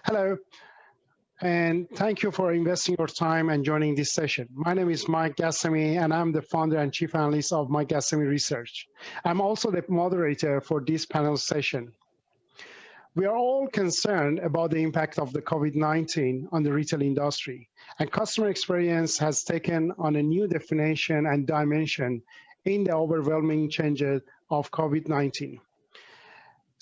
Hello, and thank you for investing your time and joining this session. My name is Mike Gassamy, and I'm the founder and chief analyst of Mike Gassamy Research. I'm also the moderator for this panel session. We are all concerned about the impact of the COVID-19 on the retail industry, and customer experience has taken on a new definition and dimension in the overwhelming changes of COVID-19.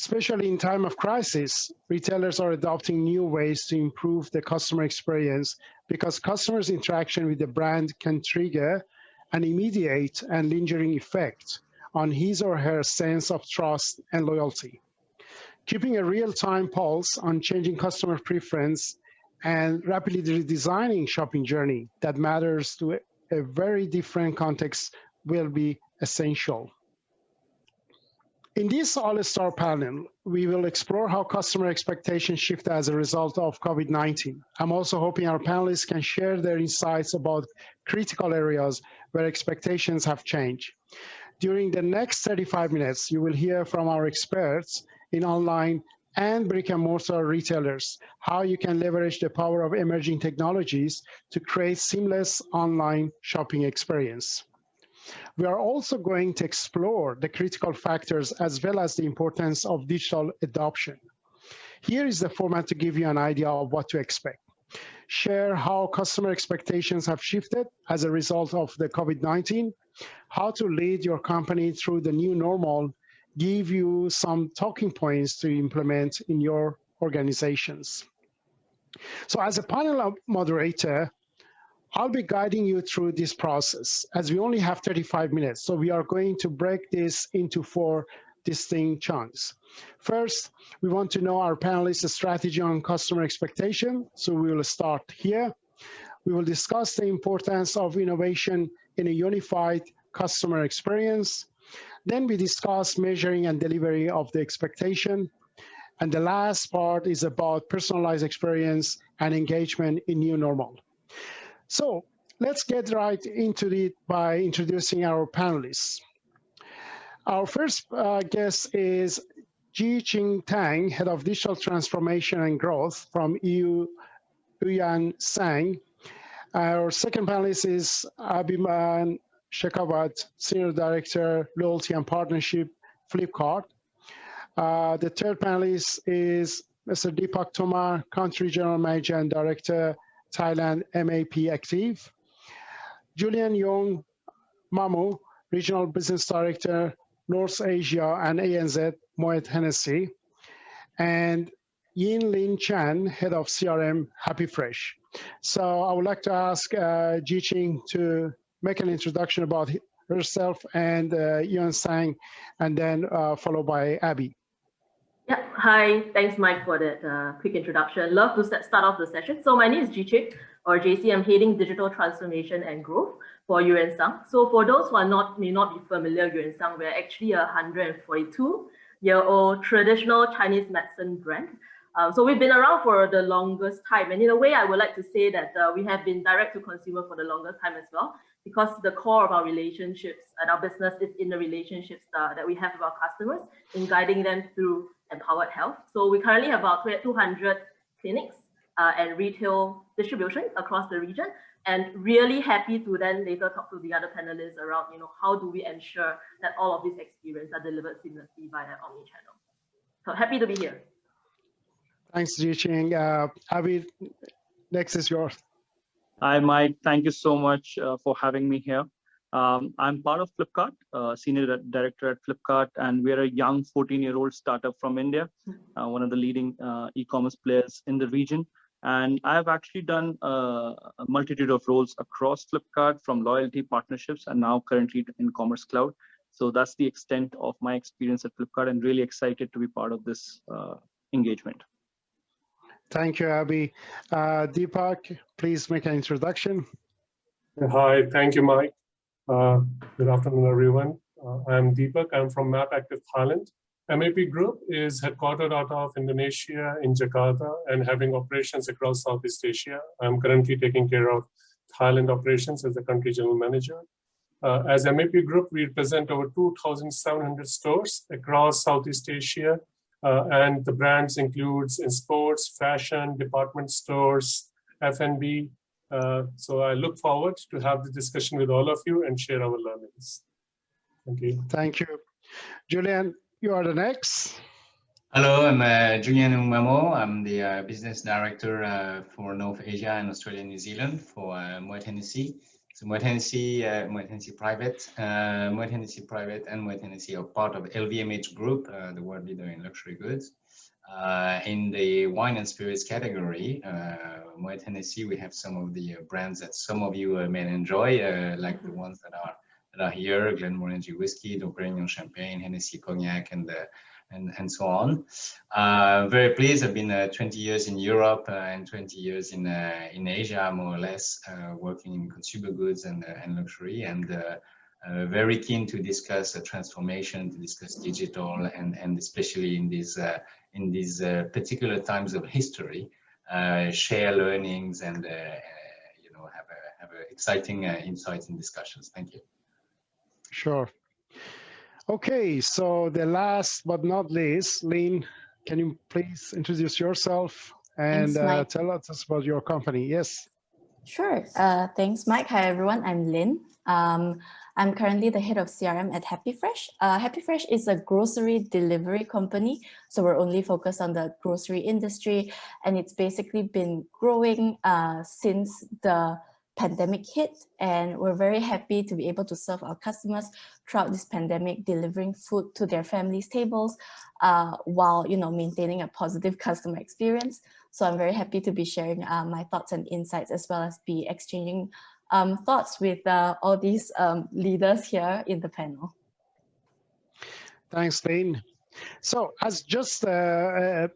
Especially in time of crisis, retailers are adopting new ways to improve the customer experience because customers' interaction with the brand can trigger an immediate and lingering effect on his or her sense of trust and loyalty. Keeping a real-time pulse on changing customer preference and rapidly redesigning shopping journey that matters to a very different context will be essential. In this all-star panel, we will explore how customer expectations shift as a result of COVID-19. I'm also hoping our panelists can share their insights about critical areas where expectations have changed. During the next 35 minutes, you will hear from our experts in online and brick-and-mortar retailers how you can leverage the power of emerging technologies to create seamless online shopping experience. We are also going to explore the critical factors as well as the importance of digital adoption. Here is the format to give you an idea of what to expect. Share how customer expectations have shifted as a result of the COVID-19, how to lead your company through the new normal, give you some talking points to implement in your organizations. So as a panel moderator, I'll be guiding you through this process as we only have 35 minutes. So we are going to break this into 4 distinct chunks. First, we want to know our panelists' strategy on customer expectation. So we will start here. We will discuss the importance of innovation in a unified customer experience. Then we discuss measuring and delivery of the expectation. And the last part is about personalized experience and engagement in new normal. So let's get right into it by introducing our panelists. Our first guest is Ji-Ching Tang, Head of Digital Transformation and Growth from Yuan Sang. Our second panelist is Abhiman Shekhawat, Senior Director, Loyalty and Partnership, Flipkart. The third panelist is Mr. Deepak Tomar, Country General Manager and Director, Thailand MAP Active. Julian Yong Mamu, Regional Business Director, North Asia and ANZ, Moet Hennessy. And Yin Lin Chan, Head of CRM, Happy Fresh. So I would like to ask Ji-Ching to make an introduction about herself and Yuan Sang, and then followed by Abby. Yeah, hi, thanks Mike for that quick introduction. Love to start off the session. So my name is Ji-Ching, or JC. I'm heading Digital Transformation and Growth for Yuan Sang. So for those who may not be familiar, Yuan Sang, we're actually a 142-year-old traditional Chinese medicine brand. So we've been around for the longest time. And in a way, I would like to say that we have been direct to consumer for the longest time as well, because the core of our relationships and our business is in the relationships that we have with our customers in guiding them through empowered health. So we currently have about 200 clinics and retail distribution across the region, and really happy to then later talk to the other panelists around, how do we ensure that all of these experiences are delivered seamlessly via omnichannel. So happy to be here. Thanks, Ji-Ching. Abhi, next is yours. Hi, Mike. Thank you so much for having me here. I'm part of Flipkart, Senior Director at Flipkart, and we're a young 14-year-old startup from India, one of the leading e-commerce players in the region. And I've actually done a multitude of roles across Flipkart, from loyalty partnerships and now currently in Commerce Cloud. So that's the extent of my experience at Flipkart, and really excited to be part of this engagement. Thank you, Abhi. Deepak, please make an introduction. Hi, thank you, Mike. Good afternoon, everyone. I'm Deepak. I'm from MAP Active Thailand. MAP Group is headquartered out of Indonesia in Jakarta and having operations across Southeast Asia. I'm currently taking care of Thailand operations as the country general manager. As MAP Group, we represent over 2,700 stores across Southeast Asia and the brands includes in sports, fashion, department stores, F&B. So I look forward to have the discussion with all of you and share our learnings. Thank you. Thank you. Julian, you are the next. Hello, I'm Julian Umamo. I'm the business director for North Asia and Australia and New Zealand for Moet Hennessy. So Moet Hennessy Private, Moet Hennessy Private and Moet Hennessy are part of LVMH Group, the world leader in luxury goods. In the wine and spirits category, Moet Hennessy, we have some of the brands that some of you may enjoy, like the ones that are here: Glenmorangie whiskey, Dom Pérignon champagne, Hennessy cognac, and so on. Very pleased. I've been 20 years in Europe and 20 years in Asia, more or less, working in consumer goods and luxury, and very keen to discuss transformation, to discuss digital, and especially in these particular times of history, share learnings and have exciting insights and discussions. Thank you. Sure. Okay, so the last but not least, Lynn, can you please introduce yourself and tell us about your company? Yes. Sure. Thanks, Mike. Hi, everyone. I'm Lynn. I'm currently the head of CRM at HappyFresh. HappyFresh is a grocery delivery company, so we're only focused on the grocery industry, and it's basically been growing since the pandemic hit, and we're very happy to be able to serve our customers throughout this pandemic, delivering food to their families' tables while maintaining a positive customer experience. So I'm very happy to be sharing my thoughts and insights, as well as be exchanging thoughts with all these leaders here in the panel. Thanks, Lynn. So as just a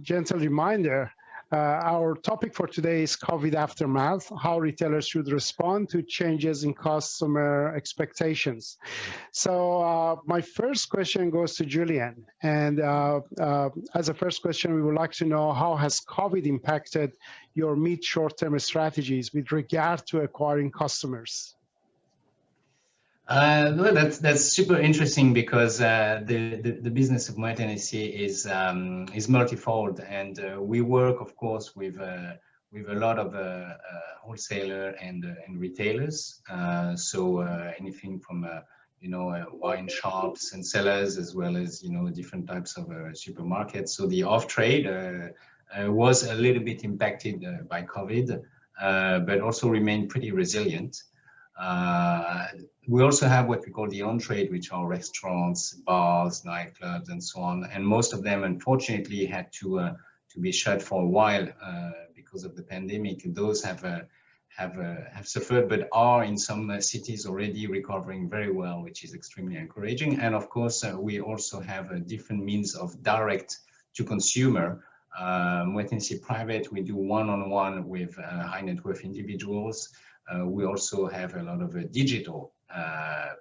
gentle reminder, our topic for today is COVID aftermath, how retailers should respond to changes in customer expectations. So my first question goes to Julian. And as a first question, we would like to know, how has COVID impacted your mid-short-term strategies with regard to acquiring customers? No, that's super interesting, because the business of Moet Hennessy is multifold, and we work, of course, with a lot of wholesaler and retailers. So anything from wine shops and sellers, as well as different types of supermarkets. So the off trade was a little bit impacted by COVID, but also remained pretty resilient. We also have what we call the on-trade, which are restaurants, bars, nightclubs, and so on. And most of them, unfortunately, had to be shut for a while because of the pandemic. Those have suffered, but are in some cities already recovering very well, which is extremely encouraging. And of course, we also have different means of direct to consumer. Moet Hennessy Private, we do one-on-one with high net worth individuals. We also have a lot of digital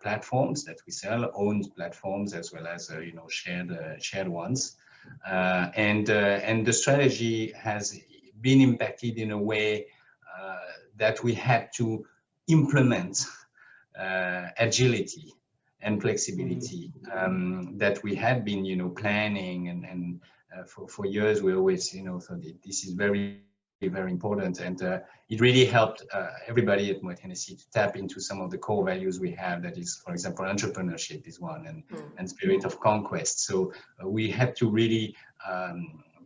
platforms that we sell, owned platforms, as well as shared ones. And the strategy has been impacted in a way that we had to implement agility and flexibility that we had been planning, and for years we always thought this is very important, and it really helped everybody at Moet Hennessy to tap into some of the core values we have. That is, for example, entrepreneurship is one, and spirit of conquest. So we had to really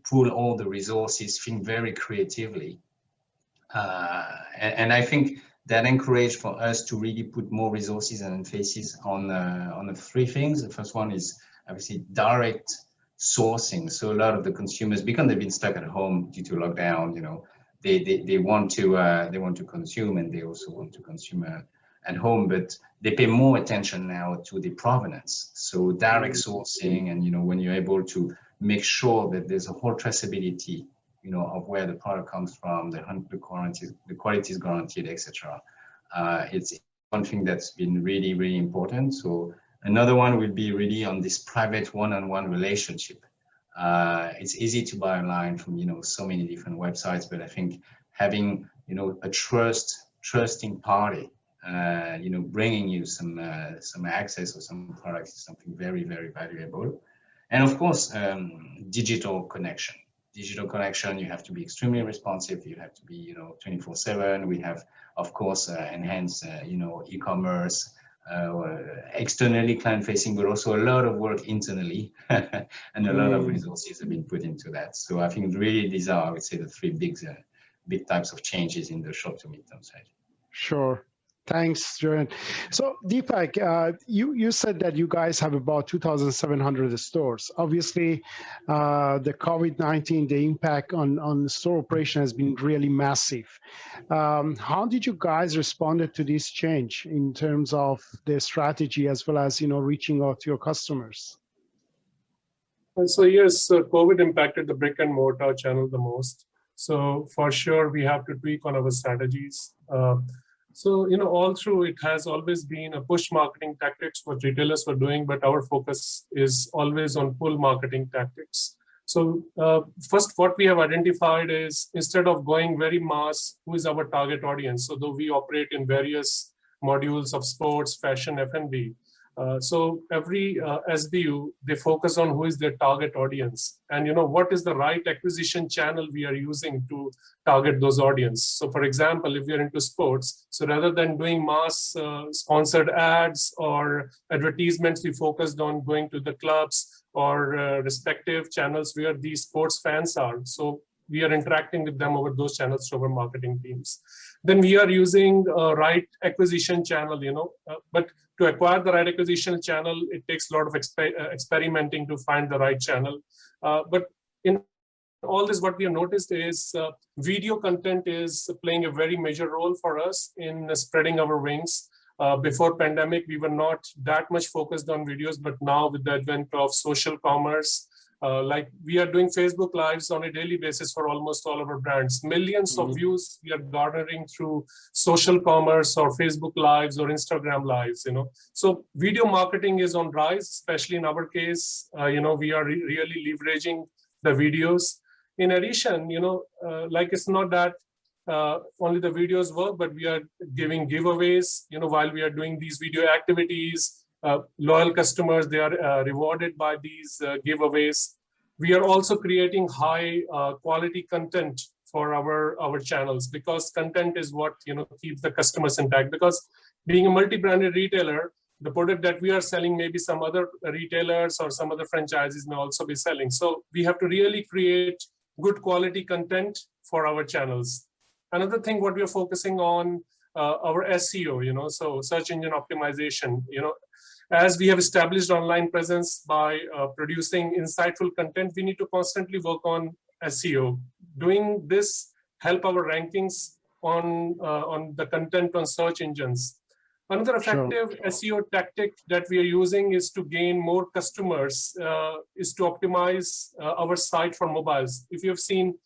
pool all the resources, think very creatively, and I think that encouraged for us to really put more resources and emphasis on the three things. The first one is obviously direct sourcing. So a lot of the consumers, because they've been stuck at home due to lockdown, they want to consume, and they also want to consume at home, but they pay more attention now to the provenance. So direct sourcing, and when you're able to make sure that there's a whole traceability, of where the product comes from, the quality is guaranteed, etc. It's one thing that's been really, really important. So another one will be really on this private one-on-one relationship. It's easy to buy online from so many different websites, but I think having a trusting party, bringing you some access or some products is something very, very valuable. And of course, digital connection. Digital connection, you have to be extremely responsive. You have to be, 24/7. We have, of course, enhanced, e-commerce, externally client-facing, but also a lot of work internally, and a lot of resources have been put into that. So I think really these are, I would say, the three big types of changes in the short to mid-term side. Sure. Thanks, Joanne. So Deepak, you said that you guys have about 2,700 stores. Obviously, the COVID-19, the impact on store operation has been really massive. How did you guys respond to this change in terms of the strategy as well as reaching out to your customers? So yes, COVID impacted the brick and mortar channel the most. So for sure, we have to tweak on our strategies. So, all through it has always been a push marketing tactics what retailers were doing, but our focus is always on pull marketing tactics. So first, what we have identified is instead of going very mass, who is our target audience? So though we operate in various modules of sports, fashion, F&B, so every SBU, they focus on who is their target audience and what is the right acquisition channel we are using to target those audience. So for example, if you're into sports, so rather than doing mass sponsored ads or advertisements, we focused on going to the clubs or respective channels where these sports fans are. So we are interacting with them over those channels through our marketing teams. Then we are using right acquisition channel, but to acquire the right acquisition channel, it takes a lot of experimenting to find the right channel. But in all this, what we have noticed is video content is playing a very major role for us in spreading our wings. Before pandemic, we were not that much focused on videos, but now with the advent of social commerce, like we are doing Facebook Lives on a daily basis for almost all of our brands. Millions of views we are garnering through social commerce or Facebook Lives or Instagram Lives, So video marketing is on rise, especially in our case, we are really leveraging the videos. In addition, like it's not that only the videos work, but we are giving giveaways, while we are doing these video activities. Loyal customers, they are rewarded by these giveaways. We are also creating high quality content for our channels, because content is what keeps the customers intact. Because being a multi-branded retailer, the product that we are selling, maybe some other retailers or some other franchises may also be selling. So we have to really create good quality content for our channels. Another thing what we are focusing on, our SEO, so search engine optimization, as we have established online presence by producing insightful content, we need to constantly work on SEO. Doing this help our rankings on the content on search engines. Another effective SEO tactic that we are using is to gain more customers, is to optimize our site for mobiles. If you have seen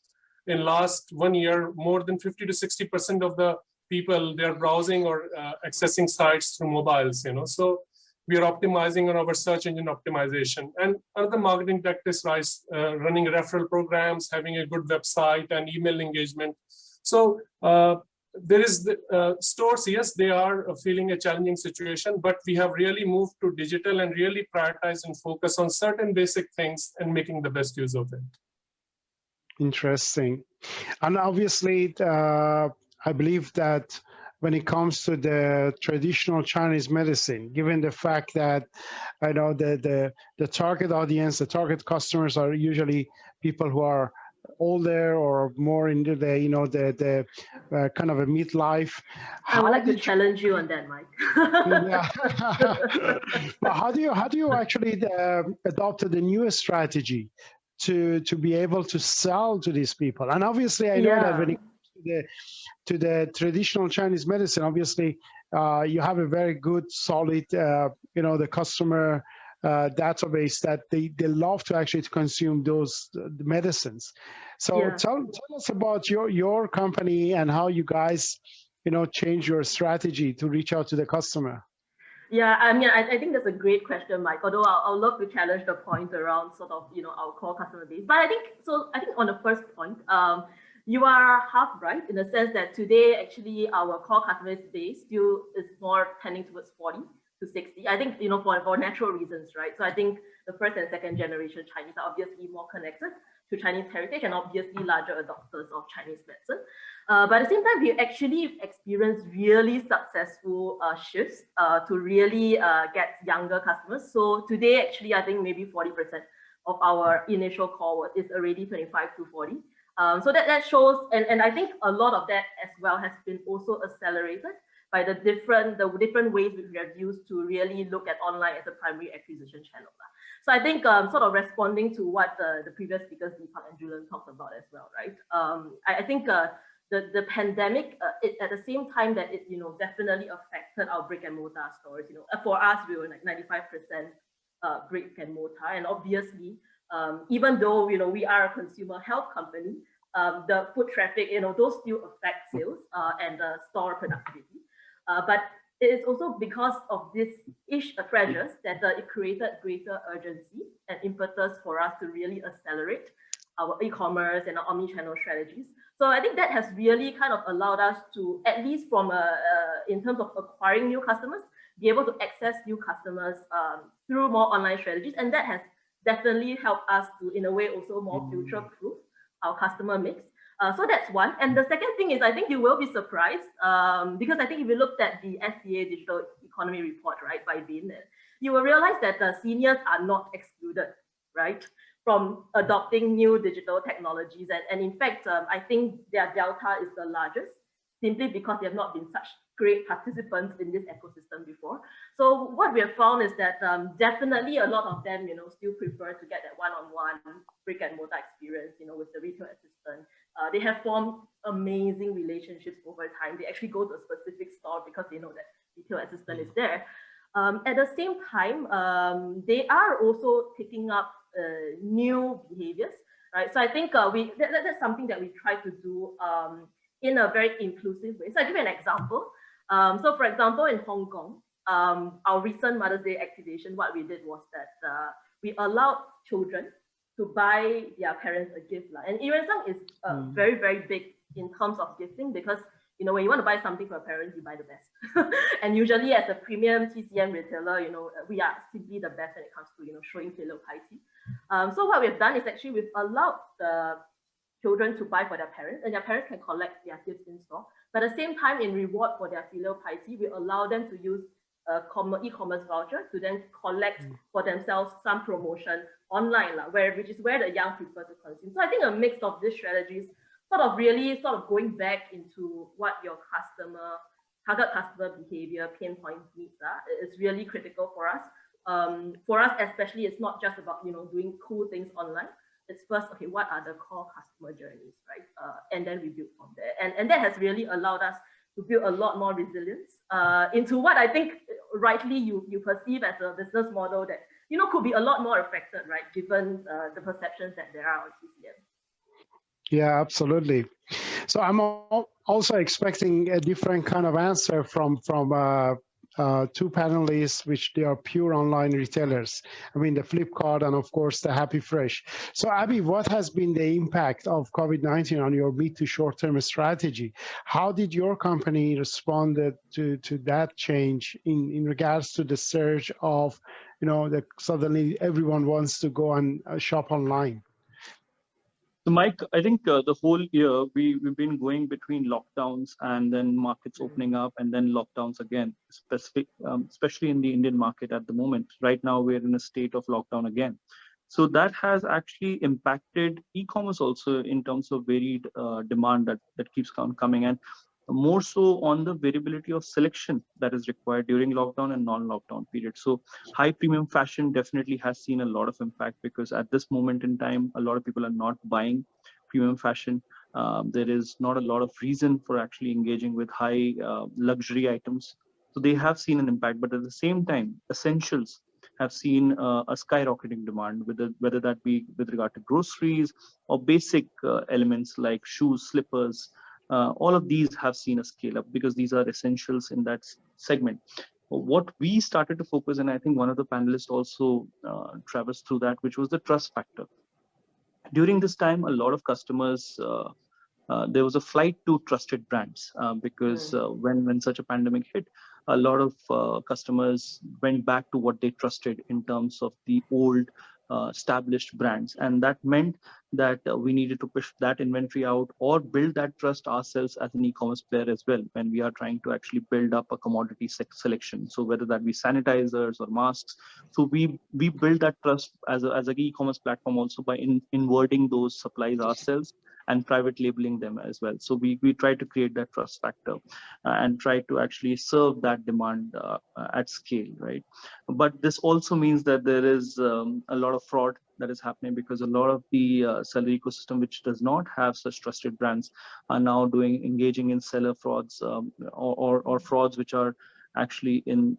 in last 1 year, more than 50 to 60% of the people, they are browsing or accessing sites through mobiles, So we are optimizing on our search engine optimization. And another marketing tactic is running referral programs, having a good website and email engagement. So there is the stores, yes, they are feeling a challenging situation, but we have really moved to digital and really prioritize and focus on certain basic things and making the best use of it. Interesting. And obviously, I believe that when it comes to the traditional Chinese medicine, given the fact that the target audience, the target customers are usually people who are older or more into the kind of a midlife. I would like to challenge you on that, Mike. Yeah. But how do you actually adopt the newest strategy to be able to sell to these people? And obviously, I know that when it comes to the traditional Chinese medicine, obviously, you have a very good, solid, the customer database that they love to actually consume those medicines. So tell us about your company and how you guys, change your strategy to reach out to the customer. Yeah, I mean, I think that's a great question, Mike. Although I'll love to challenge the point around sort of, our core customer base. But I think on the first point, you are half right in the sense that today, actually, our core customer base still is more tending towards 40 to 60. I think, for natural reasons, right? So I think the first and second generation Chinese are obviously more connected to Chinese heritage and obviously larger adopters of Chinese medicine. But at the same time, we actually experienced really successful shifts to really get younger customers. So today, actually, I think maybe 40% of our initial cohort is already 25 to 40. So that shows, and I think a lot of that as well has been also accelerated by the different ways we have used to really look at online as a primary acquisition channel. So I think sort of responding to what the previous speakers, Deepak and Julian, talked about as well, right? I think the pandemic, at the same time that it definitely affected our brick and mortar stores. For us, we were like 95% brick and mortar, and obviously, even though we are a consumer health company, the foot traffic, those still affect sales and store productivity. But it is also because of these pressures that it created greater urgency and impetus for us to really accelerate our e-commerce and our omni-channel strategies. So I think that has really kind of allowed us to, at least from in terms of acquiring new customers, be able to access new customers through more online strategies, and that has definitely helped us to, in a way, also more future-proof our customer mix. So that's one. And the second thing is, I think you will be surprised because I think if you looked at the SDA Digital Economy Report, right, by Bain, you will realize that the seniors are not excluded, right, from adopting new digital technologies. And in fact, I think their delta is the largest, simply because they have not been such great participants in this ecosystem before. So what we have found is that definitely a lot of them, still prefer to get that one-on-one brick and mortar experience, with the retail assistant. They have formed amazing relationships over time. They actually go to a specific store because they know that retail assistant is there. At the same time, they are also picking up new behaviors, right? So I think that's something that we try to do in a very inclusive way. So I'll give you an example. So for example, in Hong Kong, our recent Mother's Day activation, what we did was that we allowed children to buy their parents a gift. And e-rensang is very, very big in terms of gifting because, when you want to buy something for your parents, you buy the best. And usually as a premium TCM retailer, we are simply the best when it comes to, showing filial piety. So what we've done is actually we've allowed the children to buy for their parents, and their parents can collect their gifts in store. But at the same time, in reward for their filial piety, we allow them to use e-commerce voucher to then collect for themselves some promotion online, which is where the young prefer to consume. So I think a mix of these strategies really going back into what your target customer behavior, pain points, needs are, is really critical for us. For us especially, it's not just about doing cool things online. It's first, okay, what are the core customer journeys, right? And then we build from there. And that has really allowed us to build a lot more resilience into what I think rightly you perceive as a business model that could be a lot more affected, right? Given the perceptions that there are on TCM. Yeah, absolutely. So I'm also expecting a different kind of answer from two panelists, which they are pure online retailers. I mean, the Flipkart and of course the Happy Fresh. So Abby, what has been the impact of COVID-19 on your mid to short-term strategy? How did your company respond to that change in regards to the surge of, that suddenly everyone wants to go and shop online? So Mike, I think the whole year we've been going between lockdowns and then markets opening up and then lockdowns again, especially in the Indian market at the moment. Right now, we're in a state of lockdown again. So that has actually impacted e-commerce also in terms of varied demand that keeps coming, and more so on the variability of selection that is required during lockdown and non-lockdown period. So high premium fashion definitely has seen a lot of impact because at this moment in time, a lot of people are not buying premium fashion. There is not a lot of reason for actually engaging with high luxury items. So they have seen an impact, but at the same time, essentials have seen a skyrocketing demand, whether that be with regard to groceries or basic elements like shoes, slippers. All of these have seen a scale up because these are essentials in that segment. What we started to focus, and I think one of the panelists also traversed through that, which was the trust factor. During this time, a lot of customers, there was a flight to trusted brands because when such a pandemic hit, a lot of customers went back to what they trusted in terms of the old established brands. And that meant that we needed to push that inventory out or build that trust ourselves as an e-commerce player as well, when we are trying to actually build up a commodity selection. So whether that be sanitizers or masks. So we build that trust as an e-commerce platform also by inverting those supplies ourselves and private labeling them as well. So we try to create that trust factor and try to actually serve that demand at scale, right? But this also means that there is a lot of fraud that is happening, because a lot of the seller ecosystem which does not have such trusted brands are now engaging in seller frauds or frauds which are actually in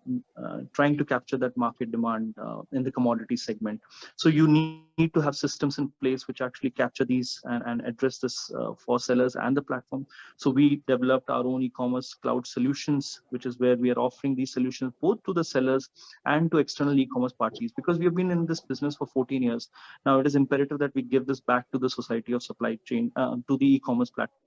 trying to capture that market demand in the commodity segment. So you need to have systems in place which actually capture these and address this for sellers and the platform. So we developed our own e-commerce cloud solutions, which is where we are offering these solutions both to the sellers and to external e-commerce parties, because we have been in this business for 14 years. Now it is imperative that we give this back to the society of supply chain, to the e-commerce platforms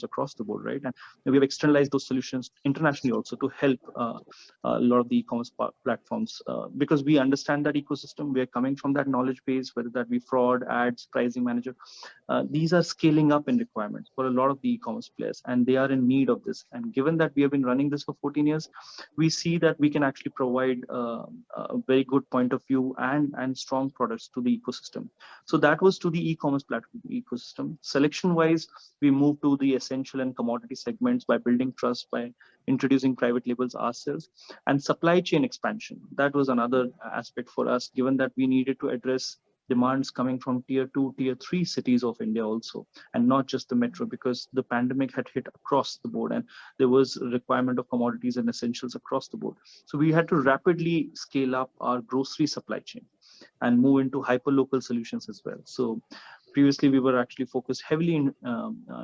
across the board, right? And we have externalized those solutions internationally also to help a lot of the e-commerce platforms, because we understand that ecosystem. We are coming from that knowledge base, whether that be fraud, ads, pricing manager. These are scaling up in requirements for a lot of the e-commerce players, and they are in need of this. And given that we have been running this for 14 years, we see that we can actually provide a very good point of view and strong products to the ecosystem. So that was to the e-commerce platform ecosystem. Selection wise, we moved to the essential and commodity segments by building trust, by introducing private labels ourselves. And supply chain expansion, that was another aspect for us, given that we needed to address demands coming from tier 2, tier 3 cities of India also, and not just the metro, because the pandemic had hit across the board and there was a requirement of commodities and essentials across the board. So we had to rapidly scale up our grocery supply chain and move into hyper-local solutions as well. So previously we were actually focused heavily in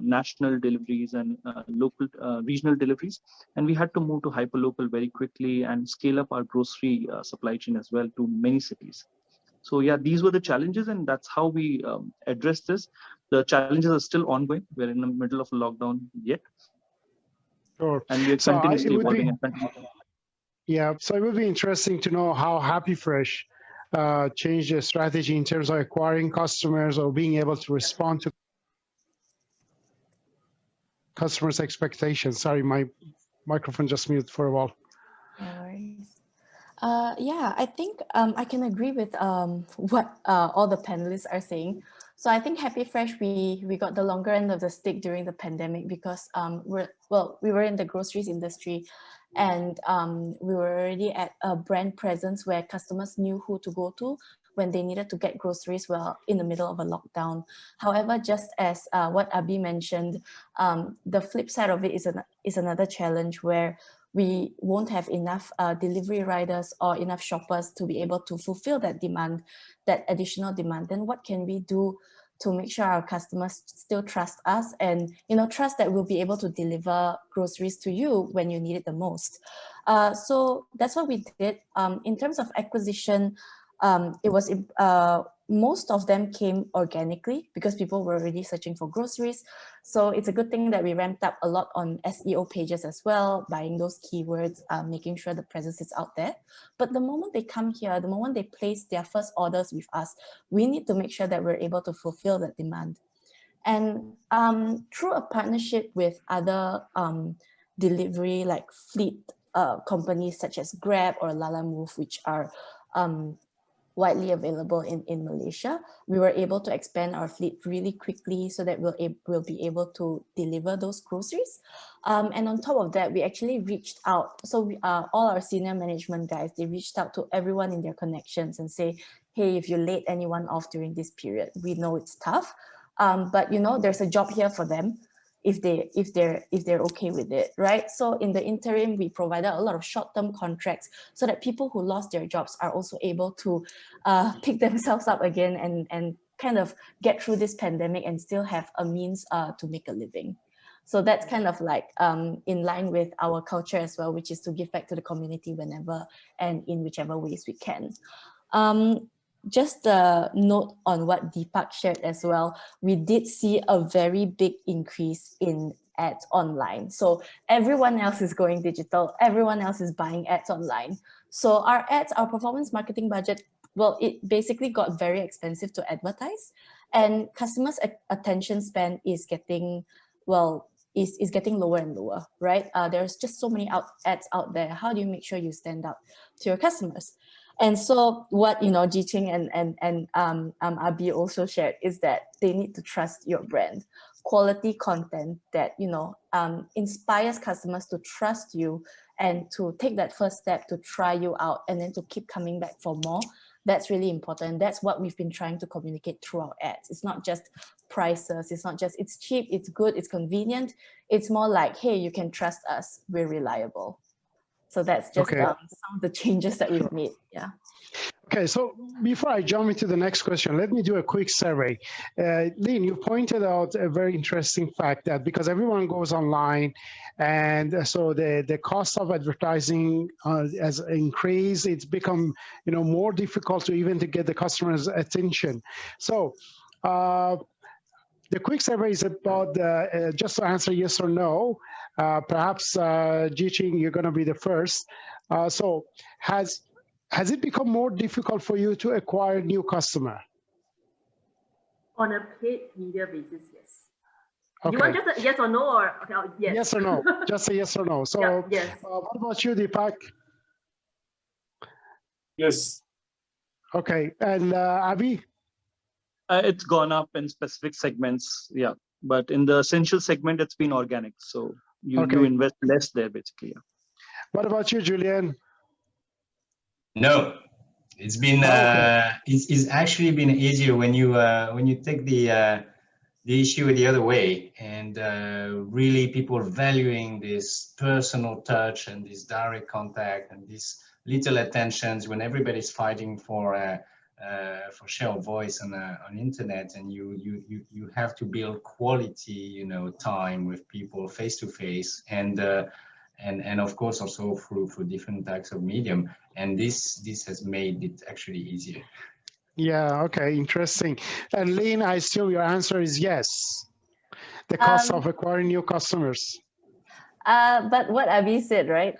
national deliveries and local regional deliveries, and we had to move to hyper-local very quickly and scale up our grocery supply chain as well to many cities. So yeah, these were the challenges, and that's how we addressed this. The challenges are still ongoing. We're in the middle of a lockdown yet. Sure. And we're continuously evolving and continuing. Yeah, so it would be interesting to know how HappyFresh changed their strategy in terms of acquiring customers or being able to respond to customers' expectations. Sorry, my microphone just muted for a while. No worries. Yeah, I think I can agree with what all the panelists are saying. So I think HappyFresh, we got the longer end of the stick during the pandemic because we were in the groceries industry, and we were already at a brand presence where customers knew who to go to when they needed to get groceries while in the middle of a lockdown. However, just as what Abi mentioned, the flip side of it is another challenge where we won't have enough delivery riders or enough shoppers to be able to fulfill that demand, that additional demand. Then what can we do to make sure our customers still trust us and trust that we'll be able to deliver groceries to you when you need it the most? So that's what we did. In terms of acquisition, it was most of them came organically because people were already searching for groceries. So it's a good thing that we ramped up a lot on SEO pages as well, buying those keywords, making sure the presence is out there. But the moment they come here, the moment they place their first orders with us, we need to make sure that we're able to fulfill that demand. And through a partnership with other delivery like fleet companies such as Grab or Lalamove, which are widely available in Malaysia, we were able to expand our fleet really quickly so that we'll be able to deliver those groceries. And on top of that, we actually reached out. So all our senior management guys, they reached out to everyone in their connections and say, hey, if you laid anyone off during this period, we know it's tough, but there's a job here for them if they're okay with it, right? So in the interim, we provided a lot of short-term contracts so that people who lost their jobs are also able to pick themselves up again and kind of get through this pandemic and still have a means to make a living. So that's kind of like in line with our culture as well, which is to give back to the community whenever and in whichever ways we can. Just a note on what Deepak shared as well, we did see a very big increase in ads online. So everyone else is going digital, everyone else is buying ads online. So our ads, our performance marketing budget, well, it basically got very expensive to advertise, and customers' attention span is getting, well, is getting lower and lower, right? There's just so many ads out there. How do you make sure you stand out to your customers? And so what, you know, Jiqing and Abi also shared is that they need to trust your brand. Quality content that, you know, inspires customers to trust you and to take that first step to try you out and then to keep coming back for more. That's really important. That's what we've been trying to communicate through our ads. It's not just prices. It's not just, it's cheap, it's good, it's convenient. It's more like, hey, you can trust us. We're reliable. So that's just Okay. Some of the changes that we've made. Yeah. Okay, so before I jump into the next question, let me do a quick survey. Lynn, you pointed out a very interesting fact that because everyone goes online, and so the cost of advertising has increased, it's become, you know, more difficult to even to get the customer's attention. So the quick survey is about just to answer yes or no. Perhaps Jiqing, you're going to be the first. So has it become more difficult for you to acquire new customer? On a paid media basis, yes. Okay. You want just a yes or no, or okay, yes? Yes or no? Just a yes or no. So Yeah, yes. What about you, Deepak? Yes. Okay, and Abhi? It's gone up in specific segments, yeah. But in the essential segment, it's been organic. So you invest less there, basically. Yeah. What about you, Julian? No, it's been it's actually been easier when you take the issue the other way, and really people valuing this personal touch and this direct contact and these little attentions when everybody's fighting for share of voice on internet, and you have to build quality, you know, time with people face to face, and of course also through different types of medium, and this has made it actually easier. Yeah, okay, interesting. And Lynn, I assume your answer is yes. The cost of acquiring new customers. But what Abhi said, right?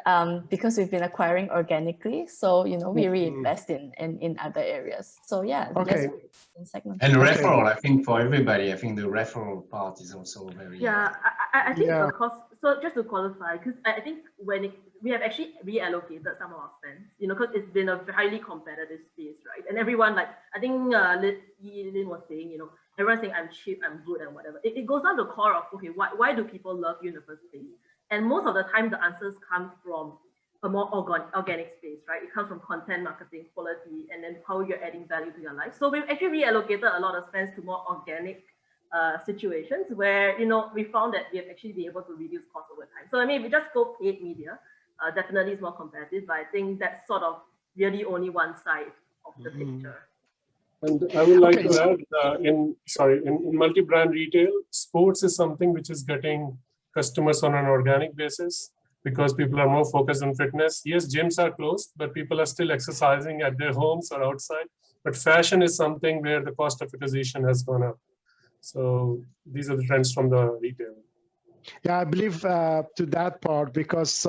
Because we've been acquiring organically, so you know we reinvest in other areas. So yeah, okay. Yes, and referral, I think for everybody, I think the referral part is also very. Yeah, I think the cost. So just to qualify, because I think we have actually reallocated some of our spends, you know, because it's been a highly competitive space, right? And everyone, like I think Lynn was saying, you know, everyone's saying I'm cheap, I'm good, and whatever. It goes down to the core of, okay, why do people love you in the first place? And most of the time, the answers come from a more organic space, right? It comes from content marketing, quality, and then how you're adding value to your life. So we've actually reallocated a lot of spends to more organic situations where, you know, we found that we have actually been able to reduce costs over time. So I mean, if we just go paid media, definitely it's more competitive, but I think that's sort of really only one side of the picture. And I would like to add, in multi-brand retail, sports is something which is getting customers on an organic basis because people are more focused on fitness. Yes, gyms are closed, but people are still exercising at their homes or outside. But fashion is something where the cost of acquisition has gone up. So these are the trends from the retail. Yeah, I believe to that part, because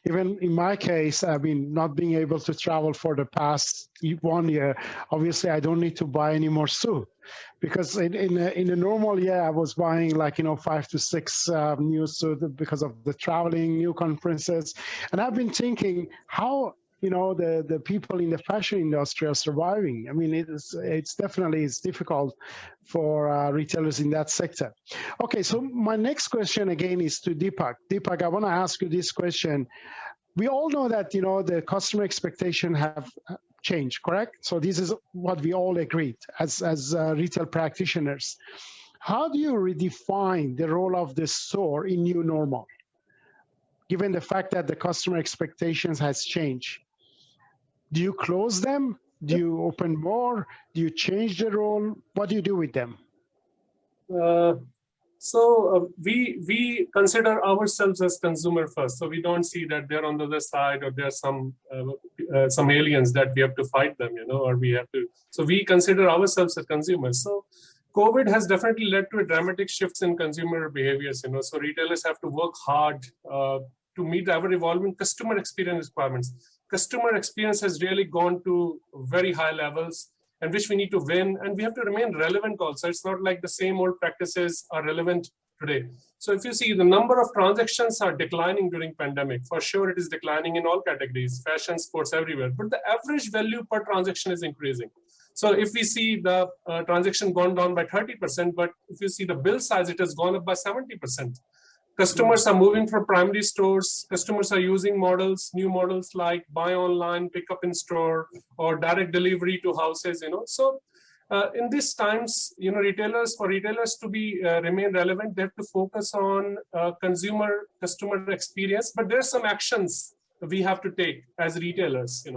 even in my case, I mean, not being able to travel for the past 1 year, obviously I don't need to buy any more suit, because in a normal year, I was buying like, you know, 5 to 6 new suits because of the traveling, new conferences. And I've been thinking how, you know, the people in the fashion industry are surviving. I mean, it's definitely difficult for retailers in that sector. Okay, so my next question again is to Deepak. Deepak, I want to ask you this question. We all know that, you know, the customer expectation have changed, correct? So this is what we all agreed as retail practitioners. How do you redefine the role of the store in new normal, given the fact that the customer expectations has changed? Do you close them? Do you open more? Do you change the role? What do you do with them? We consider ourselves as consumer first. So we don't see that they're on the other side or there's some aliens that we have to fight them, you know, or we have to. So we consider ourselves as consumers. So COVID has definitely led to a dramatic shifts in consumer behaviors. So retailers have to work hard to meet our evolving customer experience requirements. Customer experience has really gone to very high levels, and which we need to win, and we have to remain relevant also. It's not like the same old practices are relevant today. So if you see, the number of transactions are declining during pandemic. For sure, it is declining in all categories, fashion, sports, everywhere. But the average value per transaction is increasing. So if we see the transaction gone down by 30%, but if you see the bill size, it has gone up by 70%. Customers are moving from primary stores. Customers are using new models like buy online, pick up in store, or direct delivery to houses. So in these times, for retailers to be remain relevant, they have to focus on customer experience. But there are some actions we have to take as retailers.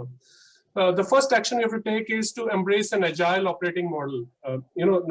The first action we have to take is to embrace an agile operating model.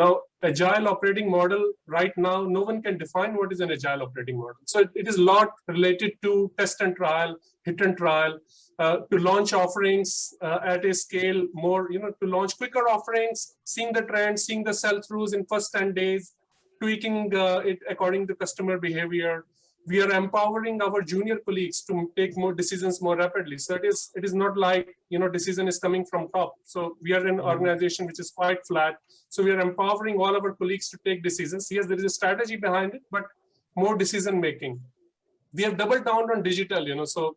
Now agile operating model right now, no one can define what is an agile operating model. So it is a lot related to test and trial, hit and trial, to launch offerings at a scale more, to launch quicker offerings, seeing the trends, seeing the sell-throughs in first 10 days, tweaking it according to customer behavior. We are empowering our junior colleagues to take more decisions more rapidly. So it is not like, decision is coming from top. So we are an organization which is quite flat. So we are empowering all our colleagues to take decisions. Yes, there is a strategy behind it, but more decision making. We have doubled down on digital, so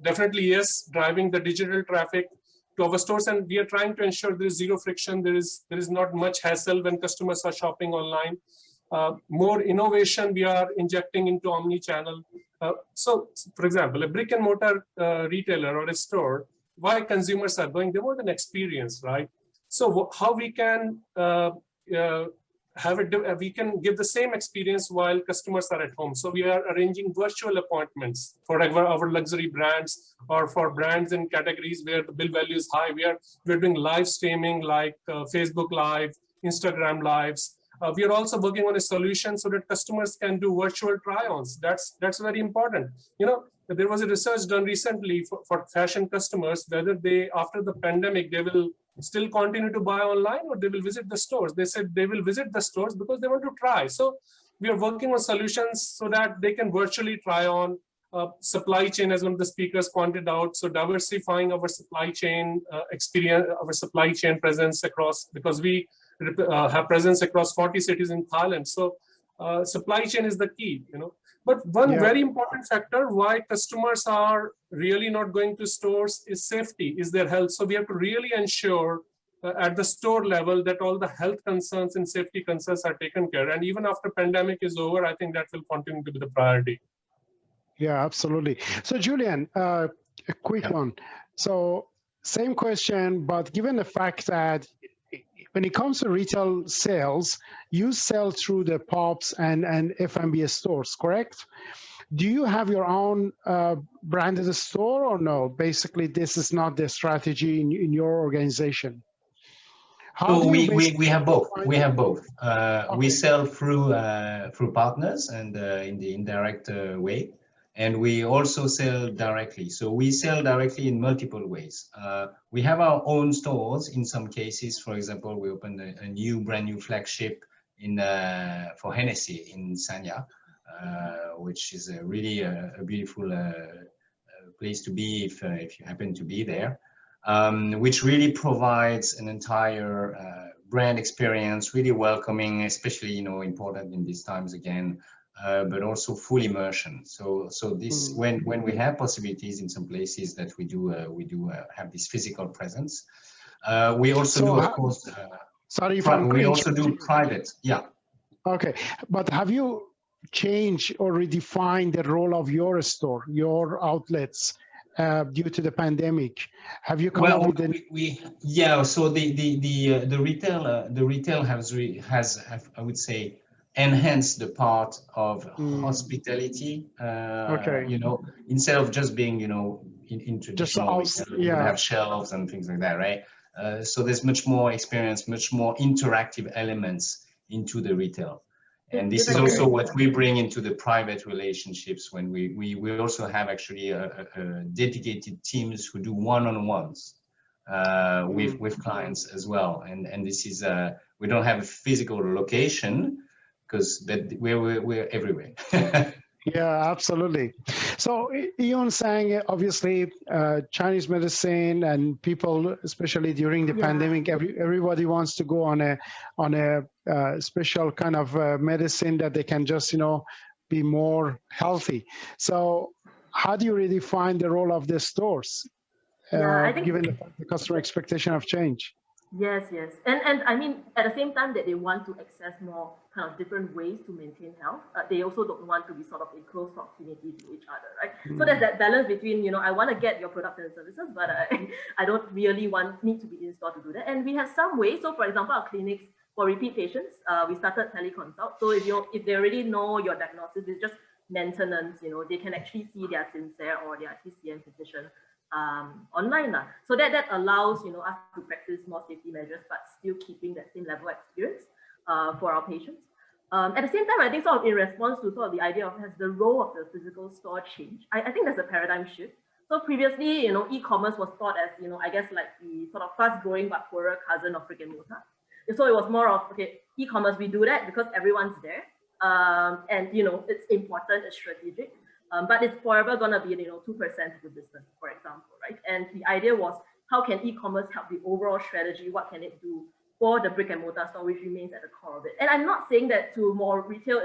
definitely, yes, driving the digital traffic to our stores, and we are trying to ensure there is zero friction. There is not much hassle when customers are shopping online. More innovation we are injecting into omni-channel. So, for example, a brick and mortar retailer or a store, why consumers are going, they want an experience, right? So how we can we can give the same experience while customers are at home. So we are arranging virtual appointments for our luxury brands or for brands in categories where the bill value is high. We're doing live streaming like Facebook Live, Instagram Lives. We are also working on a solution so that customers can do virtual try-ons. That's very important. There was a research done recently for fashion customers, whether they, after the pandemic, they will still continue to buy online or they will visit the stores. They said they will visit the stores because they want to try. So we are working on solutions so that they can virtually try on. Supply chain, as one of the speakers pointed out, so diversifying our supply chain experience, our supply chain presence across, because we have presence across 40 cities in Thailand. So supply chain is the key, But one very important factor why customers are really not going to stores is safety, is their health. So we have to really ensure at the store level that all the health concerns and safety concerns are taken care of. And even after pandemic is over, I think that will continue to be the priority. Yeah, absolutely. So Julian, a quick one. So same question, but given the fact that when it comes to retail sales, you sell through the pubs and F&B stores, correct? Do you have your own branded store or no? Basically, this is not the strategy in your organization. So we have both. We have both. We sell through partners and in the indirect way. And we also sell directly. So we sell directly in multiple ways. We have our own stores in some cases. For example, we opened a brand new flagship for Hennessy in Sanya, which is really a beautiful place to be if you happen to be there, which really provides an entire brand experience, really welcoming, especially important in these times again. But also full immersion. So this when we have possibilities in some places that we do have this physical presence. We also do, of course. Sorry if we also do private. Yeah. Okay, but have you changed or redefined the role of your store, your outlets, due to the pandemic? Have you come up with So the retail has I would say enhance the part of hospitality, instead of just being, in traditional retail, you have shelves and things like that, right? So there's much more experience, much more interactive elements into the retail. And this is also what we bring into the private relationships when we also have actually dedicated teams who do one-on-ones with clients as well. And this is we don't have a physical location because we're everywhere. Yeah, absolutely. So Eon saying, obviously, Chinese medicine and people, especially during the pandemic, everybody wants to go on a special kind of medicine that they can just, be more healthy. So how do you really find the role of the stores, I think, given the customer expectation of change? Yes, yes. And I mean, at the same time that they want to access more kind of different ways to maintain health, they also don't want to be sort of in close proximity to each other, right? So there's that balance between, I want to get your products and services, but I don't really need to be in store to do that. And we have some ways. So for example, our clinics for repeat patients, we started teleconsult. So if they already know your diagnosis, it's just maintenance, they can actually see their sincere or their TCM physician online. So that allows us to practice more safety measures, but still keeping that same level of experience for our patients. At the same time, I think sort of in response to sort of the idea of has the role of the physical store changed, I think there's a paradigm shift. So previously, e-commerce was thought as, I guess like the sort of fast-growing but poorer cousin of brick and mortar. So it was more of, okay, e-commerce, we do that because everyone's there. And, it's important, it's strategic. But it's forever going to be, 2% of the business, for example, right? And the idea was, how can e-commerce help the overall strategy? What can it do for the brick and mortar store, which remains at the core of it? And I'm not saying that to more retail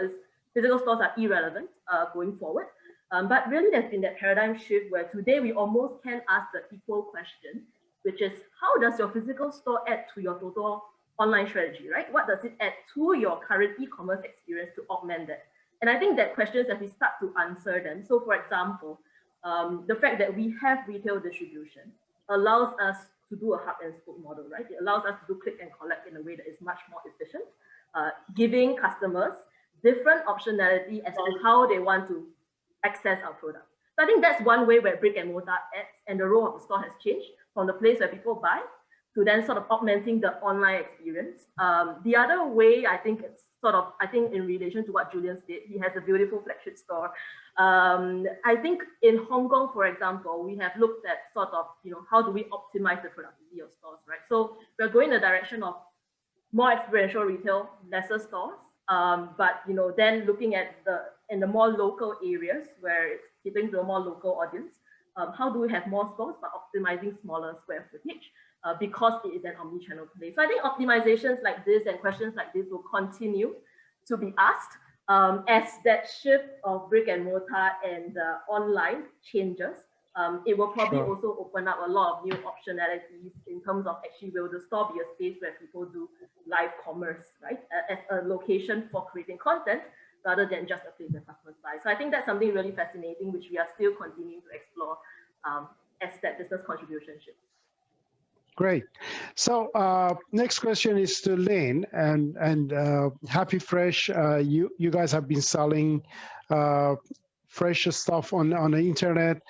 physical stores are irrelevant going forward. But really, there's been that paradigm shift where today we almost can ask the equal question, which is, how does your physical store add to your total online strategy, right? What does it add to your current e-commerce experience to augment that? And I think that questions as we start to answer them. So for example, the fact that we have retail distribution allows us to do a hub and spoke model, right? It allows us to do click and collect in a way that is much more efficient, giving customers different optionality as to how they want to access our product. So I think that's one way where brick and mortar adds, and the role of the store has changed from the place where people buy to then sort of augmenting the online experience. The other way, I think it's sort of, in relation to what Julian said, he has a beautiful flagship store. I think in Hong Kong, for example, we have looked at sort of, how do we optimize the productivity of stores, right? So we're going in the direction of more experiential retail, lesser stores, but, then looking at in the more local areas where it's catering to a more local audience, how do we have more stores but optimizing smaller square footage? Because it is an omni-channel play. So I think optimizations like this and questions like this will continue to be asked as that shift of brick and mortar and online changes. It will probably also open up a lot of new optionalities in terms of actually, will the store be a space where people do live commerce, right? As a location for creating content rather than just a place where customers buy. So I think that's something really fascinating, which we are still continuing to explore as that business contribution shifts. Great. So next question is to Lynn and Happy Fresh. You guys have been selling fresh stuff on the internet,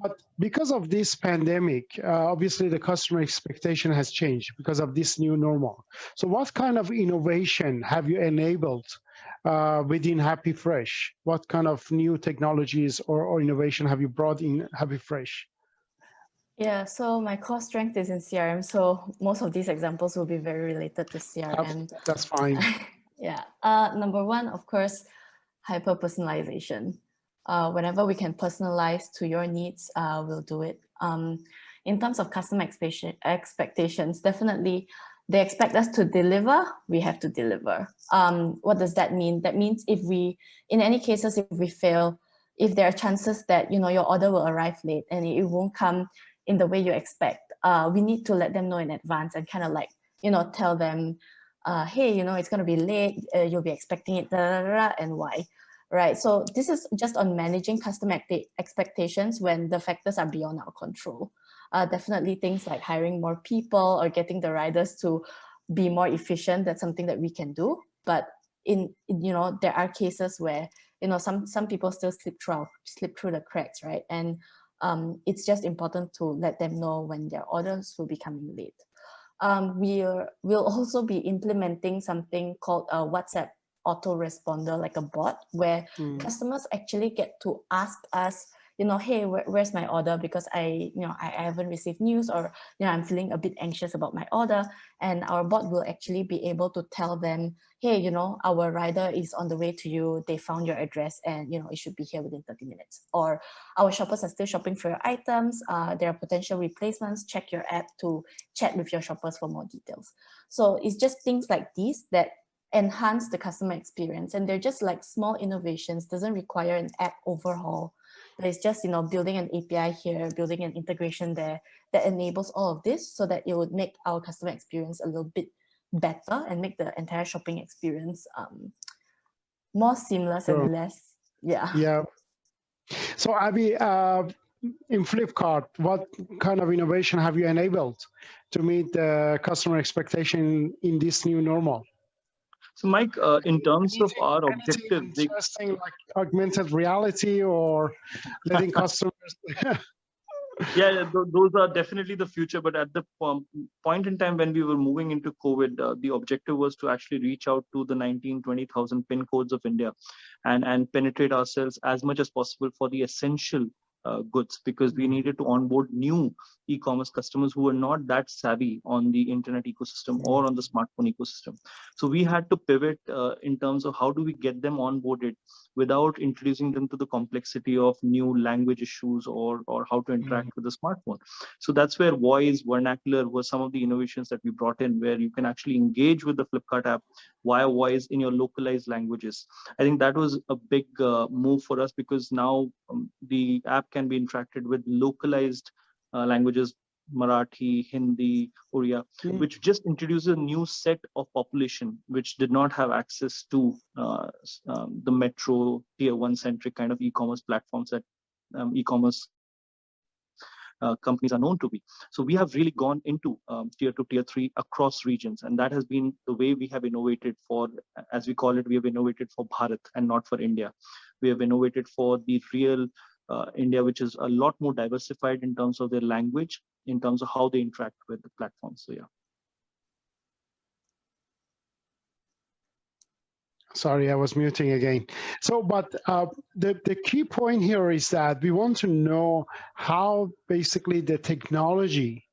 but because of this pandemic, obviously the customer expectation has changed because of this new normal. So what kind of innovation have you enabled within Happy Fresh? What kind of new technologies or innovation have you brought in Happy Fresh? Yeah, so my core strength is in CRM. So most of these examples will be very related to CRM. That's fine. Yeah. Number one, of course, hyper personalization. Whenever we can personalize to your needs, we'll do it. In terms of customer expectations, definitely they expect us to deliver, we have to deliver. What does that mean? That means in any cases, if we fail, if there are chances that your order will arrive late and it won't come in the way you expect, we need to let them know in advance and kind of like, tell them, hey, it's going to be late, you'll be expecting it, and why, right? So this is just on managing customer expectations when the factors are beyond our control. Definitely things like hiring more people or getting the riders to be more efficient, that's something that we can do. But there are cases where, some people still slip through the cracks, right? And it's just important to let them know when their orders will be coming late. We'll also be implementing something called a WhatsApp autoresponder, like a bot, where customers actually get to ask us, hey, where's my order? Because I haven't received news, or, I'm feeling a bit anxious about my order. And our bot will actually be able to tell them, hey, our rider is on the way to you. They found your address and, it should be here within 30 minutes. Or our shoppers are still shopping for your items. There are potential replacements. Check your app to chat with your shoppers for more details. So it's just things like these that enhance the customer experience. And they're just like small innovations, doesn't require an app overhaul. But it's just, building an API here, building an integration there that enables all of this so that it would make our customer experience a little bit better and make the entire shopping experience more seamless and less, Yeah. So Abby, in Flipkart, what kind of innovation have you enabled to meet the customer expectation in this new normal? So Mike, in terms of our Anything objective, interesting like augmented reality or letting customers? Yeah, those are definitely the future. But at the point in time when we were moving into COVID, the objective was to actually reach out to the 19,000-20,000 pin codes of India and penetrate ourselves as much as possible for the essential goods, because we needed to onboard new e-commerce customers who were not that savvy on the internet ecosystem or on the smartphone ecosystem. So we had to pivot in terms of how do we get them onboarded without introducing them to the complexity of new language issues or how to interact with the smartphone. So that's where voice, vernacular was some of the innovations that we brought in, where you can actually engage with the Flipkart app via voice in your localized languages. I think that was a big move for us, because now the app can be interacted with localized languages, Marathi, Hindi, Oriya, which just introduces a new set of population which did not have access to the metro tier 1 centric kind of e-commerce platforms that e-commerce companies are known to be. So we have really gone into tier 2, tier 3 across regions, and that has been the way we have innovated for, as we call it, we have innovated for Bharat and not for India. We have innovated for the real India, which is a lot more diversified in terms of their language, in terms of how they interact with the platforms. So yeah. Sorry, I was muting again. So, but the key point here is that we want to know how basically the technology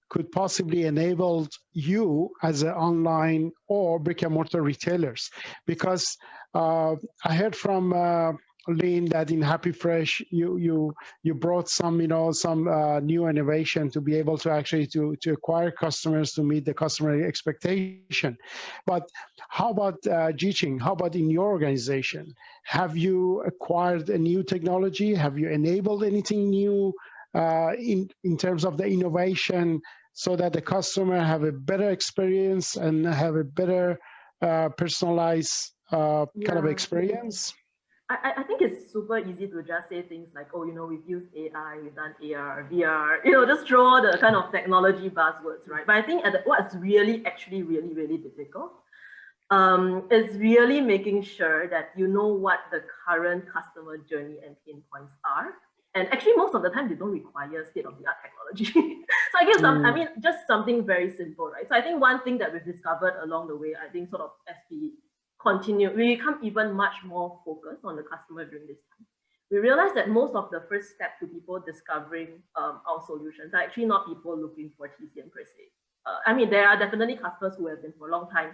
could possibly enable you as an online or brick and mortar retailers, because I heard from Lynn that in Happy Fresh you brought some new innovation to be able to actually to acquire customers, to meet the customer expectation. But how about Jiqing? How about in your organization? Have you acquired a new technology? Have you enabled anything new in terms of the innovation, so that the customer have a better experience and have a better personalized kind of experience? I think it's super easy to just say things like, oh, we've used AI, we've done AR, VR, just throw all the kind of technology buzzwords, right? But I think what's really actually really difficult is really making sure that you know what the current customer journey and pain points are. And actually, most of the time, they don't require state-of-the-art technology. So I guess, just something very simple, right? So I think one thing that we've discovered along the way, I think sort of as we continue, we become even much more focused on the customer during this time. We realize that most of the first step to people discovering our solutions are actually not people looking for TCM per se. There are definitely customers who have been for a long time,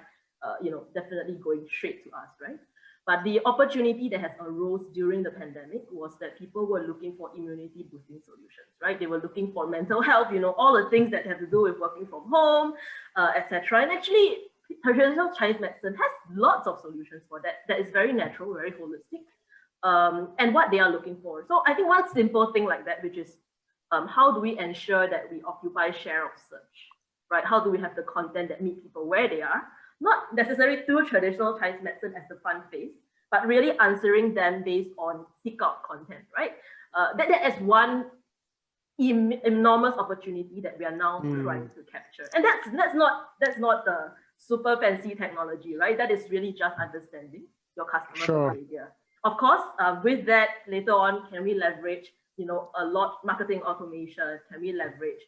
definitely going straight to us, right? But the opportunity that has arose during the pandemic was that people were looking for immunity boosting solutions, right? They were looking for mental health, all the things that have to do with working from home, etc. And actually, traditional Chinese medicine has lots of solutions for that. That is very natural, very holistic, and what they are looking for. So I think one simple thing like that, which is how do we ensure that we occupy share of search, right? How do we have the content that meet people where they are? Not necessarily through traditional Chinese medicine as the fun phase, but really answering them based on seek out content, right? That is one enormous opportunity that we are now trying to capture. And that's not the super fancy technology, right? That is really just understanding your customer behavior. Of course, with that, later on, can we leverage, a lot marketing automation? Can we leverage,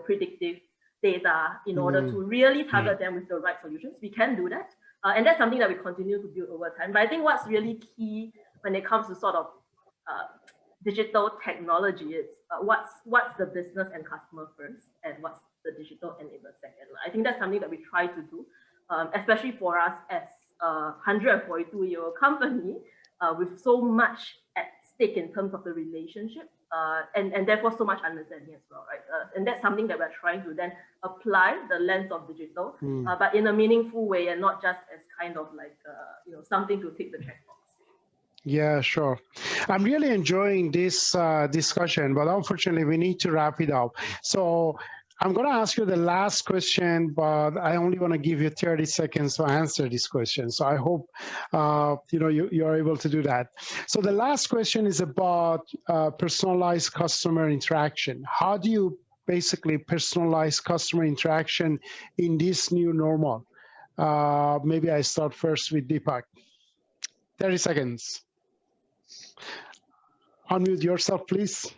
predictive data in order to really target them with the right solutions? We can do that. And that's something that we continue to build over time. But I think what's really key when it comes to sort of digital technology is what's the business and customer first, and what's the digital enabler second. I think that's something that we try to do, especially for us as a 142-year-old company with so much at stake in terms of the relationship, and therefore so much understanding as well, right? And that's something that we're trying to then apply the lens of digital, but in a meaningful way, and not just as kind of like something to tick the checkbox. Yeah, sure. I'm really enjoying this discussion, but unfortunately we need to wrap it up. So I'm going to ask you the last question, but I only want to give you 30 seconds to answer this question. So I hope you are able to do that. So the last question is about personalized customer interaction. How do you basically personalize customer interaction in this new normal? Maybe I start first with Deepak. 30 seconds. Unmute yourself, please.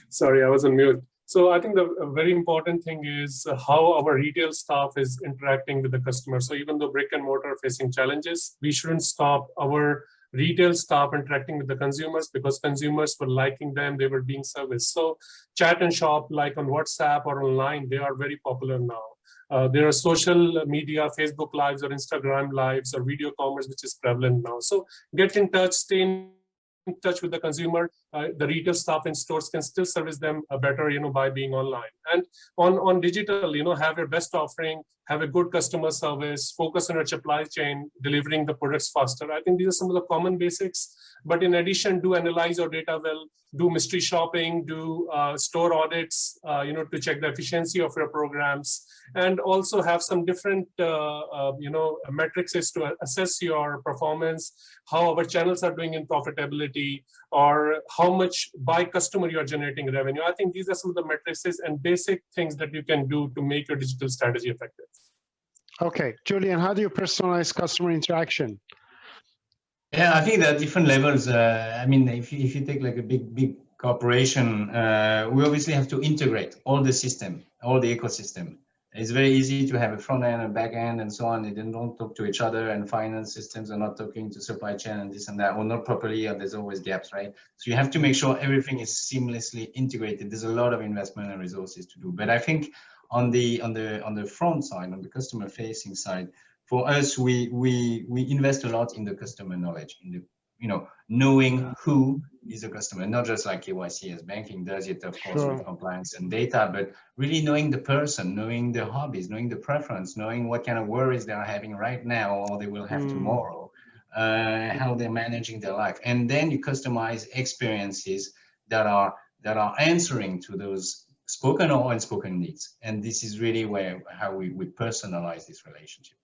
Sorry, I was on mute. So I think the very important thing is how our retail staff is interacting with the customer. So even though brick and mortar are facing challenges, we shouldn't stop our retail staff interacting with the consumers, because consumers were liking them, they were being serviced. So chat and shop, like on WhatsApp or online, they are very popular now. There are social media, Facebook Lives or Instagram Lives or video commerce, which is prevalent now. So get in touch, stay in touch with the consumer. The retail staff in stores can still service them better, by being online. And on digital, have your best offering, have a good customer service, focus on your supply chain, delivering the products faster. I think these are some of the common basics. But in addition, do analyze your data well, do mystery shopping, do store audits, to check the efficiency of your programs, and also have some different, metrics to assess your performance, how our channels are doing in profitability, or how much by customer you are generating revenue. I think these are some of the matrices and basic things that you can do to make your digital strategy effective. Okay, Julian, how do you personalize customer interaction? Yeah, I think there are different levels. If you take like a big corporation, we obviously have to integrate all the system, all the ecosystem. It's very easy to have a front end and back end and so on. They don't talk to each other, and finance systems are not talking to supply chain and this and that, or not properly, or there's always gaps, right? So you have to make sure everything is seamlessly integrated. There's a lot of investment and resources to do. But I think on the front side, on the customer facing side, for us, we invest a lot in the customer knowledge, in the knowing who is a customer, not just like KYC as banking does it, of course, with compliance and data, but really knowing the person, knowing their hobbies, knowing the preference, knowing what kind of worries they are having right now or they will have tomorrow, how they're managing their life. And then you customize experiences that are answering to those spoken or unspoken needs. And this is really how we personalize this relationship.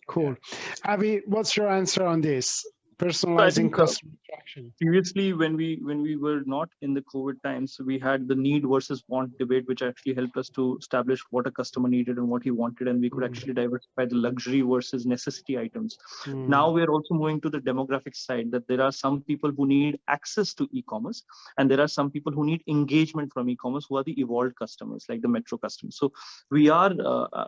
Cool. Avi, what's your answer on this? Personalizing customer interaction. Previously, when we were not in the COVID times, we had the need versus want debate, which actually helped us to establish what a customer needed and what he wanted, and we could actually diversify the luxury versus necessity items. Now we're also moving to the demographic side, that there are some people who need access to e-commerce, and there are some people who need engagement from e-commerce, who are the evolved customers, like the metro customers. So we are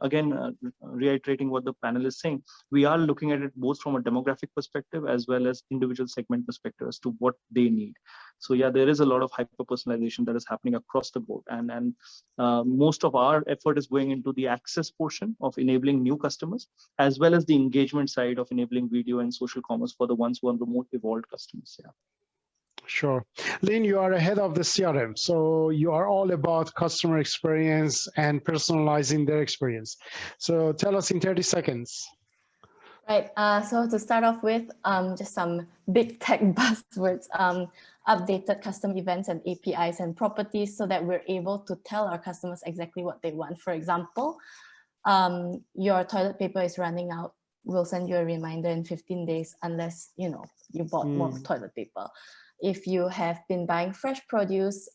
again reiterating what the panel is saying. We are looking at it both from a demographic perspective as well as individual segment perspective as to what they need. So yeah, there is a lot of hyper personalization that is happening across the board, and most of our effort is going into the access portion of enabling new customers, as well as the engagement side of enabling video and social commerce for the ones who are the more evolved customers. Yeah. Sure. Lynn, you are ahead of the CRM. So you are all about customer experience and personalizing their experience. So tell us in 30 seconds. Right, so to start off with, just some big tech buzzwords, updated custom events and APIs and properties so that we're able to tell our customers exactly what they want. For example, your toilet paper is running out, we'll send you a reminder in 15 days unless, you bought more toilet paper. If you have been buying fresh produce,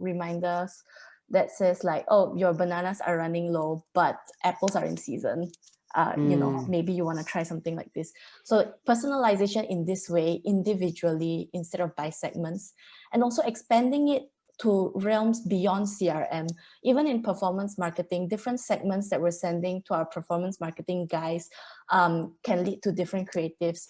reminders that says like, oh, your bananas are running low, but apples are in season. Maybe you want to try something like this. So personalization in this way, individually, instead of by segments, and also expanding it to realms beyond CRM. Even in performance marketing, different segments that we're sending to our performance marketing guys can lead to different creatives.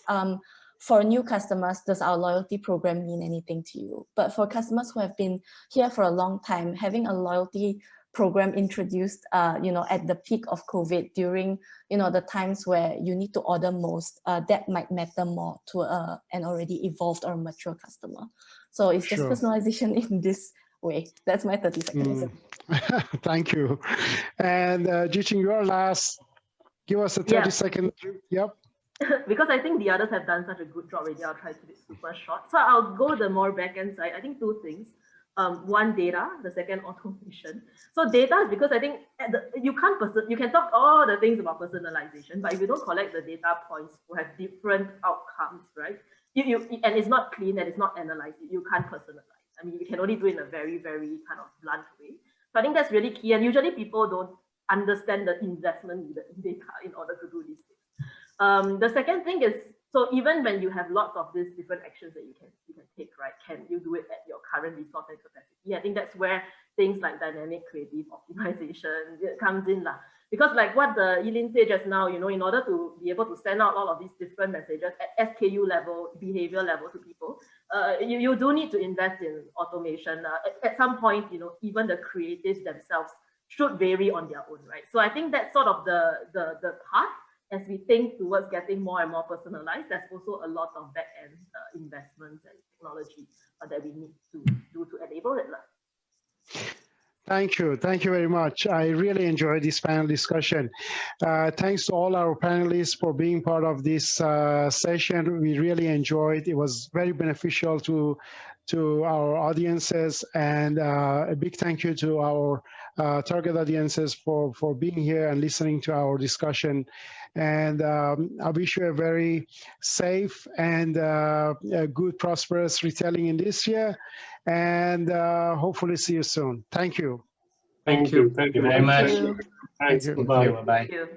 for new customers, does our loyalty program mean anything to you? But for customers who have been here for a long time, having a loyalty program introduced, at the peak of COVID, during, the times where you need to order most, that might matter more to an already evolved or mature customer. So it's just personalization in this way. That's my 30 seconds. Thank you. And Jiching, your last, give us a 30-second. Yep. Because I think the others have done such a good job already, I'll try to be super short. So I'll go the more back-end side. I think two things. One, data, the second, automation. So data is because I think you can talk all the things about personalization, but if you don't collect the data points who have different outcomes, right? And it's not clean and it's not analyzed, you can't personalize. I mean, you can only do it in a very, very kind of blunt way. So I think that's really key. And usually people don't understand the investment needed in data in order to do these things. The second thing is, so even when you have lots of these different actions that you can take, right? Can you do it at your current resource and capacity? I think that's where things like dynamic creative optimization comes in. Because like what the Eileen said just now, in order to be able to send out all of these different messages at SKU level, behavior level to people, you do need to invest in automation. At some point, even the creatives themselves should vary on their own, right? So I think that's sort of the path. As we think towards getting more and more personalized, there's also a lot of back-end investments and technology that we need to do to enable it. Thank you. Thank you very much. I really enjoyed this panel discussion. Thanks to all our panelists for being part of this session. We really enjoyed. It was very beneficial to our audiences, and a big thank you to our target audiences for being here and listening to our discussion. And I wish you a very safe and a good, prosperous retailing in this year, and hopefully see you soon. Thank you. Thank you. Thank you very much. Thanks. Thank you. Bye. Bye. Thank you.